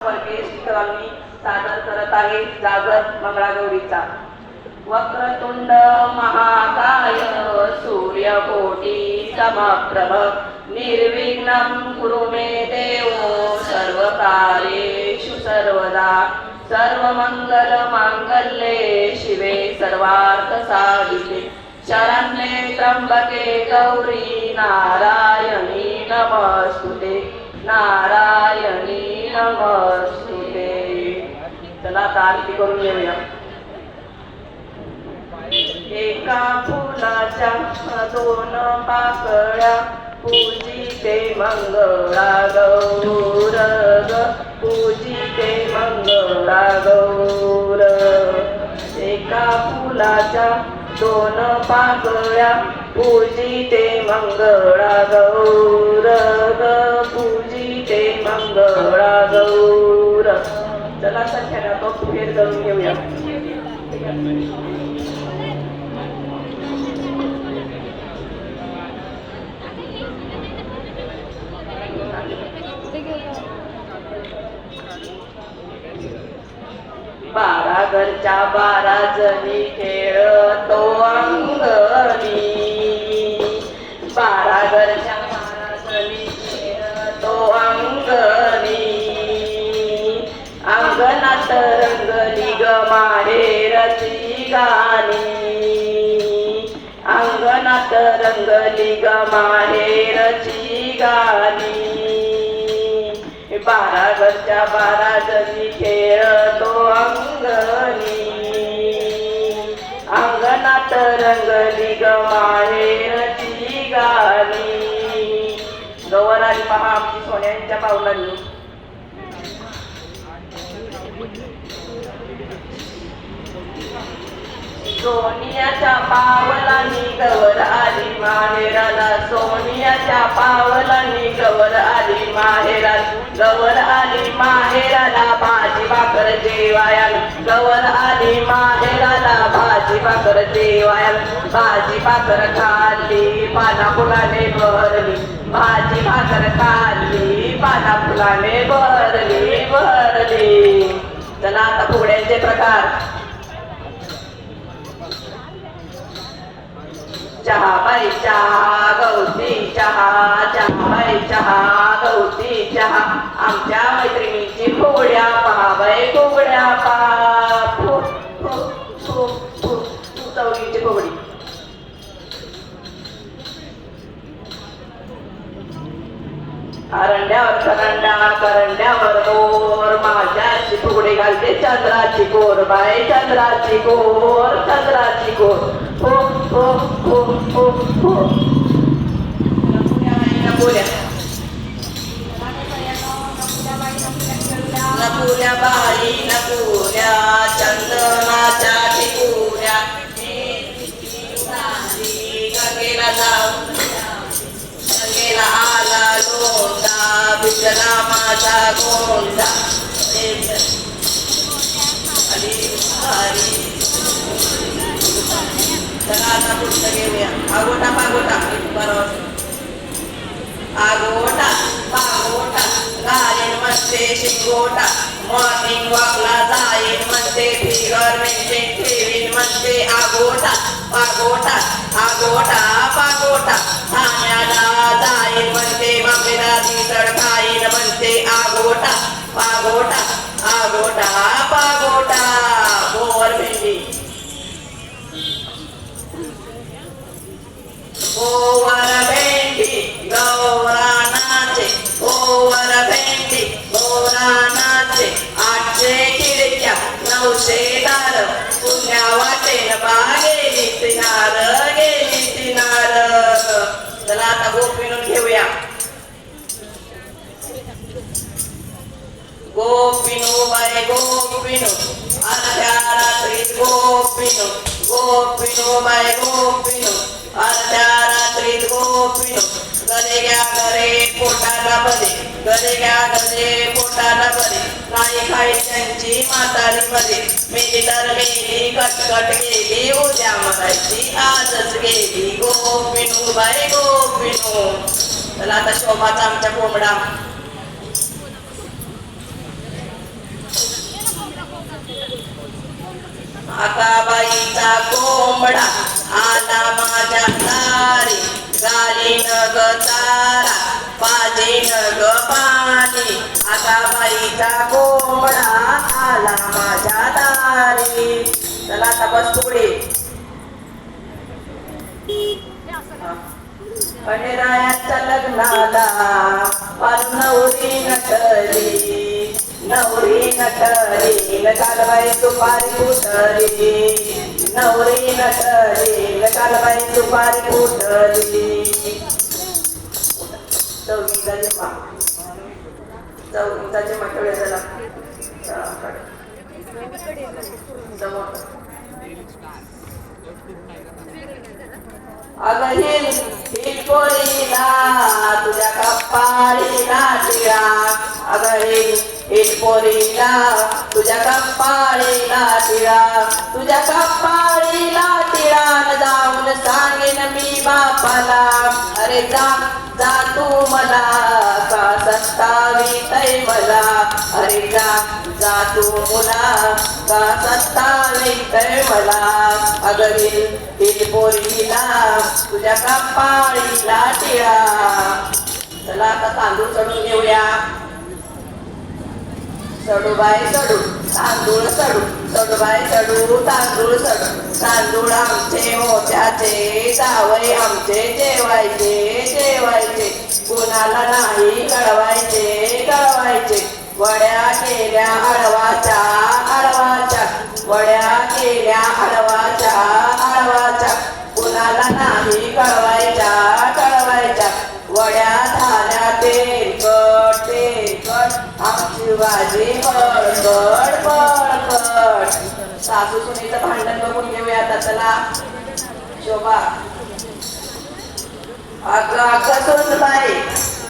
वर्गीय सादर करत आहे जागर मंगळागौरीचा. वक्रतुंड महाकाय सूर्यकोटी समप्रभ निर्विघ्नं कुरु मे देव सर्वकार्येषु सर्वदा. सर्वमंगल मांगल्ये शिवे सर्वार्थ साधिके शरण्ये त्र्यंबके गौरी नारायणी नमस्तुते नारायणी नमस्तुते. चला आता आरती करून घेऊया. एका फुलाच्या दोन पाकळ्या पूजिते मंगळा गौर ग पूजिते मंगळा गौर. एका फुलाच्या दोन पाकळ्या पूजिते मंगळा गौर ग पूजिते मंगळा गौर. चला सख्याला तो फेर करून घेऊया. बारा घरच्या 12 जणी खेळतो अंगणी. 12 घरच्या 12 जणी खेळतो अंगणी. अंगणात रंगली ग माहेरची गाणी. अंगणात रंगली ग माहेरची गाणी. 12 घरच्या 12 जणी खेळतो अंगणी. अंगणात रंगली ग माहेरची गाणी. गवर आली पहा आमची सोन्यांच्या पावलांनी. सोनियाच्या पावलांनी गवर आली माहेराला. सोनियाच्या पावलांनी गवर आली माहेराला. गवर आली माहेराला भाजी भाकर जेवायला. गवर आली माहेराला भाजी भाकर जेवायला. भाजी भाकर खाल्ली पाना फुलाने भरली. भाजी भाकर खाल्ली पाना फुलाने भरली भरली. चला आता फुगड्यांचे प्रकार. चहा बाई चहा गवती चहा. चहा बाई चहा गवती चहा. आमच्या मैत्रिणीची फुगड्या पहा बाई फुगड्या पहा. फु फु फु फु चौघीची फुगडी. अरंड्यावर करंड्या करंड्यावर मोर. माझ्याची फुगडी घालते चंद्राची कोर बाई चंद्राची कोर चंद्राची कोर. हो हो हो हो हो. नकुल्या नकुल्या बाई नकुल्या चंदनाच्या टिकुल्या. गंगेला जाऊन गंगेला आला लोंढा भिजला माझा गोंडा. चला आता पुढचं घेऊया. आगोटा पागोटा बरोबर. आगोटा पागोटा घालीन म्हणते शिंगोटा. मॉर्निंग वॉकला जाईन म्हणते फिगर मेंटेन ठेवीन म्हणते आगोटा पागोटा. आगोटा पागोटा ठाण्याला जाईन म्हणते मामेला मिसळ खाईन म्हणते आगोटा पागोटा. आगोटा पागोटा. गोवर भेंडी गोवर भेंडी गौरा नाचे. गोवर भेंडी गौरा नाचे. 800 खिडक्या 900 दार पुण्या वाटेन गेली तिनार गेली तिनार. चला आता गोपिणून घेऊया. गोपिनू बाय गोपिनू अर्ध्या रात्रीत गोपिनू. गोपिनू बाय गोपिनू अर्ध्या रात्रीत गोपिनू. गले घ्या गरे पोटाला बरे. गले घ्या गले पोटाला बरे. नाही खाई त्यांची म्हातारी मध्ये. मी तर गेली कटकट गेली उद्या मगायची आजच गेली. गोपिनू बाय गोपिनू. चला आता शोभाचा आमच्या कोंबडा. आकाबाईचा कोंबडा आला माझ्या दारी, गाली न ग तारा पाजे न ग पाणी. आकाबाईचा कोंबडा आला माझ्या दारी. चला आता बस पुढे. खंडेरायाच्या लग्नाला पार नवरी नटली, नवरी नटली न कालबाई दुपारी फुटली, नवरी नटली न कालबाई दुपारी फुटली. चौघीचा जेव्हा ठेवले त्याला समोर. अगं हिल पोरीला तुझ्या कपाळीला टिळा, अगं हिल पोरीला तुझ्या कपाळीला टिळा, तुझ्या कपाळीला टिळा न जाऊन सांगेन मी बापाला. अरे जा जा तू मला का सत्तावीतय मला, अरे जा जा तू मुला का सत्तावीतय मला. अगं हिल पोरीला तुझ्या कपाळीला टिळा. चला आता तांदूळ चढून घेऊया. चढू बाय चढू तांदूळ चढू, चढू बाय चढू तांदूळ चढू. तांदूळ आमचे मोत्याचे, जावई आमचे जेवायचे जेवायचे, कुणाला नाही कळवायचे कळवायचे. वड्या केल्या हळवाच्या हळवाच्या, वड्या केल्या हळवाच्या हळवाच्या, कुणाला नाही कळवायच्या कळवायच्या. वड्या झाल्या तेलकट तेलकट, आमची भाजी बळकट बळकट. सासू सुनेचं भांडण बघून घेऊया आता. चला शोभा. अगं अगं सुनबाई